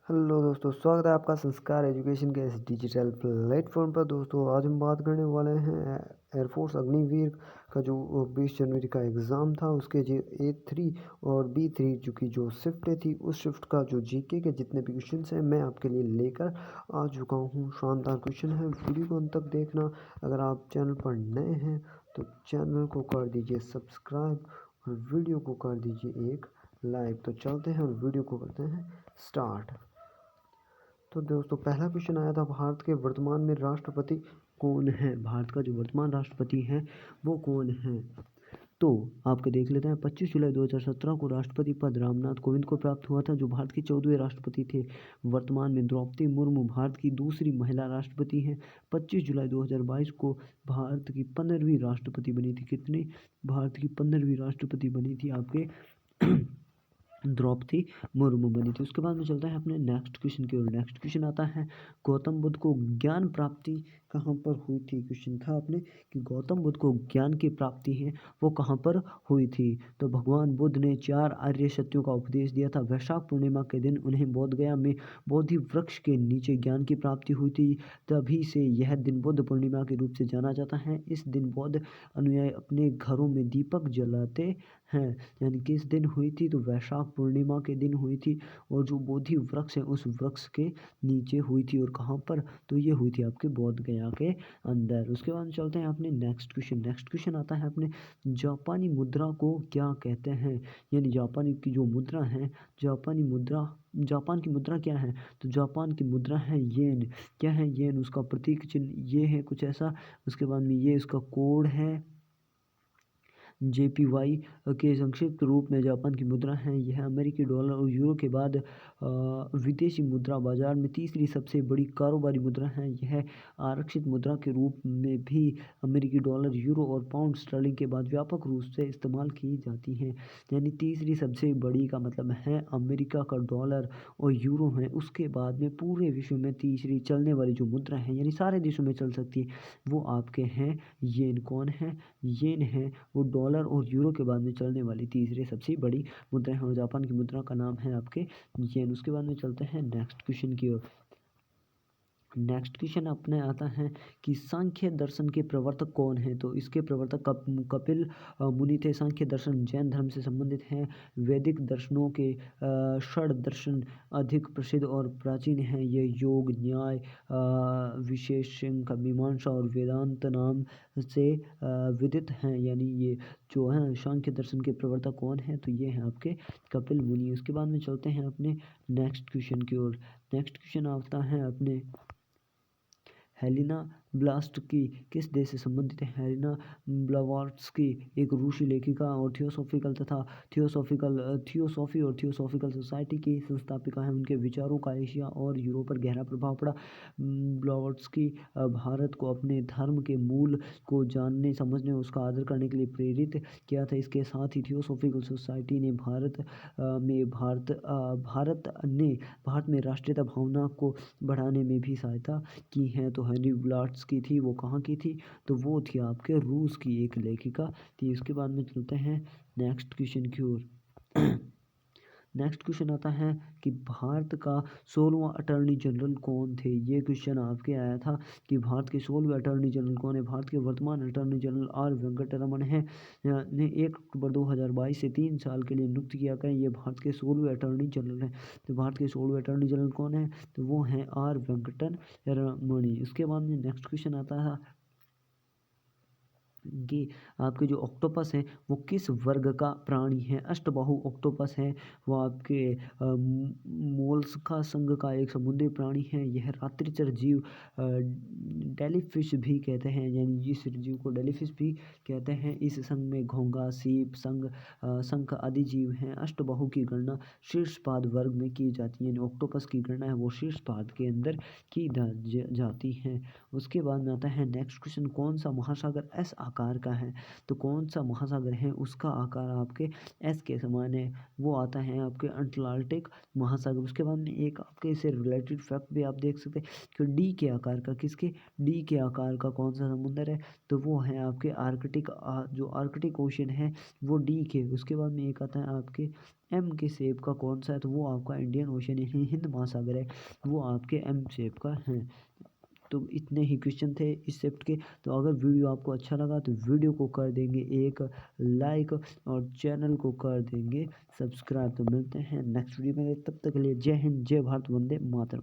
Hello दोस्तों, स्वागत है आपका संस्कार एजुकेशन के इस डिजिटल प्लेटफॉर्म पर। दोस्तों आज हम बात करने वाले हैं एयरफोर्स अग्निवीर का जो 20 जनवरी का एग्ज़ाम था उसके जो A3 और B3 जो शिफ्ट थी उस शिफ्ट का जो जीके के जितने भी क्वेश्चन हैं मैं आपके लिए लेकर आ चुका हूँ। शानदार क्वेश्चन है, वीडियो को अंत तक देखना। अगर आप चैनल पर नए हैं तो चैनल को कर दीजिए सब्सक्राइब और वीडियो को कर दीजिए एक लाइक। तो चलते हैं और वीडियो को करते हैं स्टार्ट। तो दोस्तों पहला क्वेश्चन आया था, भारत के वर्तमान में राष्ट्रपति कौन है? भारत का जो वर्तमान राष्ट्रपति है वो कौन है? तो आपके देख लेते हैं। 25 जुलाई 2017 को राष्ट्रपति पद रामनाथ कोविंद को प्राप्त हुआ था, जो भारत के 14वें राष्ट्रपति थे। वर्तमान में द्रौपदी मुर्मू भारत की दूसरी महिला राष्ट्रपति हैं। 25 जुलाई 2022 को भारत की 15वीं राष्ट्रपति बनी थी। कितनी? भारत की 15वीं राष्ट्रपति बनी थी आपके द्रौपदी मुर्मू बनी थी। उसके बाद में चलता है अपने नेक्स्ट क्वेश्चन की ओर। नेक्स्ट क्वेश्चन आता है, गौतम बुद्ध को ज्ञान प्राप्ति कहाँ पर हुई थी? क्वेश्चन था अपने कि गौतम बुद्ध को ज्ञान की प्राप्ति है वो कहाँ पर हुई थी? तो भगवान बुद्ध ने 4 आर्य सत्यों का उपदेश दिया था। वैशाख पूर्णिमा के दिन उन्हें बोधगया में बोधि वृक्ष के नीचे ज्ञान की प्राप्ति हुई थी। तभी से यह दिन बुद्ध पूर्णिमा के रूप से जाना जाता है। इस दिन बौद्ध अनुयायी अपने घरों में दीपक जलाते हैं। यानी किस दिन हुई थी? तो वैशाख पूर्णिमा के दिन हुई थी। और जो बोधि वृक्ष है उस वृक्ष के नीचे हुई थी। और कहाँ पर? तो ये हुई थी आपके बोध गया के अंदर। उसके बाद चलते हैं अपने नेक्स्ट क्वेश्चन। नेक्स्ट क्वेश्चन आता है अपने, जापानी मुद्रा को क्या कहते हैं? यानी जापानी की जो मुद्रा है, जापानी मुद्रा, जापान की मुद्रा क्या है? तो जापान की मुद्रा है येन। क्या है? येन। उसका प्रतीक चिन्ह ये है कुछ ऐसा। उसके बाद में ये उसका कोड है JPY के संक्षिप्त रूप में जापान की मुद्रा है। यह अमेरिकी डॉलर और यूरो के बाद विदेशी मुद्रा बाजार में तीसरी सबसे बड़ी कारोबारी मुद्रा है। यह आरक्षित मुद्रा के रूप में भी अमेरिकी डॉलर, यूरो और पाउंड स्टर्लिंग के बाद व्यापक रूप से इस्तेमाल की जाती है। यानी तीसरी सबसे बड़ी का मतलब है अमेरिका का डॉलर और यूरो है। उसके बाद में पूरे विश्व में तीसरी चलने वाली जो मुद्रा है, यानी सारे देशों में चल सकती है, वो आपके हैं येन। कौन है? येन है। वो डॉलर और यूरो के बाद में चलने वाली तीसरी सबसे बड़ी मुद्रा है और जापान की मुद्रा का नाम है आपके येन। उसके बाद में चलते हैं नेक्स्ट क्वेश्चन की ओर। नेक्स्ट क्वेश्चन अपने आता है कि सांख्य दर्शन के प्रवर्तक कौन है? तो इसके प्रवर्तक कपिल मुनि थे। सांख्य दर्शन जैन धर्म से संबंधित है। वैदिक दर्शनों के षड दर्शन अधिक प्रसिद्ध और प्राचीन हैं। ये योग, न्याय, विशेषज्ञ, मीमांसा और वेदांत नाम से विदित हैं। यानी ये जो है सांख्य दर्शन के प्रवर्तक कौन है? तो ये हैं आपके कपिल मुनि। उसके बाद में चलते हैं अपने नेक्स्ट क्वेश्चन की ओर। नेक्स्ट क्वेश्चन आता है अपने, हेलिना ब्लास्टकी किस देश से संबंधित है? हेलिना ब्लावाट्स्की एक रूसी लेखिका और थियोसॉफी और थियोसॉफिकल सोसाइटी की संस्थापिका है। उनके विचारों का एशिया और यूरोप पर गहरा प्रभाव पड़ा। ब्लावाट्स्की भारत को अपने धर्म के मूल को जानने, समझने और उसका आदर करने के लिए प्रेरित किया था। इसके साथ ही थियोसॉफिकल सोसाइटी ने भारत में राष्ट्रीयता भावना को बढ़ाने में भी सहायता की है। तो हेनरी ब्लाट्स्की थी, वो कहाँ की थी? तो वो थी आपके रूस की एक लेखिका थी। उसके बाद में चलते हैं नेक्स्ट क्वेश्चन की ओर। नेक्स्ट क्वेश्चन आता है कि भारत का 16वां अटॉर्नी जनरल कौन थे? ये क्वेश्चन आपके आया था कि भारत के 16वें अटॉर्नी जनरल कौन है? भारत के वर्तमान अटॉर्नी जनरल R वेंकटरमन है। ने 1 अक्टूबर 2022 से 3 साल के लिए नियुक्त किया गया। ये भारत के 16वें अटॉर्नी जनरल हैं। तो भारत के 16वें अटॉर्नी जनरल कौन है? तो वो हैं R वेंकटरमणि। उसके बाद में नेक्स्ट क्वेश्चन आता है कि आपके जो ऑक्टोपस हैं वो किस वर्ग का प्राणी है? अष्टबाहु ऑक्टोपस है। वो आपके मोलस्का संघ का एक समुद्री प्राणी है। यह रात्रिचर जीव डेलीफिश भी कहते हैं, यानी जिस जीव को डेलीफिश भी कहते हैं। इस संघ में घोंगा, सीप, शंख आदि जीव हैं। अष्टबाहु की गणना शीर्षपाद वर्ग में की जाती है, यानी ऑक्टोपस की गणना है वो शीर्षपाद के अंदर की जाती है। उसके बाद में आता है नेक्स्ट क्वेश्चन, कौन सा महासागर एस आकार का है। तो कौन सा महासागर है उसका आकार आपके एस के समान है, वो आता है आपके अटलांटिक महासागर। उसके बाद में एक आपके इससे रिलेटेड फैक्ट भी आप देख सकते हैं कि डी के आकार का, किसके, डी के आकार का कौन सा समुंदर है, तो वो है आपके आर्कटिक, जो आर्कटिक ओशन है वो डी के। उसके बाद में एक आता है आपके एम के शेप का, कौन सा है, तो वो आपका इंडियन ओशन यानी हिंद महासागर है, वो आपके एम शेप का है। तो इतने ही क्वेश्चन थे इस शिफ्ट के। तो अगर वीडियो आपको अच्छा लगा तो वीडियो को कर देंगे एक लाइक और चैनल को कर देंगे सब्सक्राइब। तो मिलते हैं नेक्स्ट वीडियो में, तब तक के लिए जय हिंद, जय भारत, वंदे मातरम।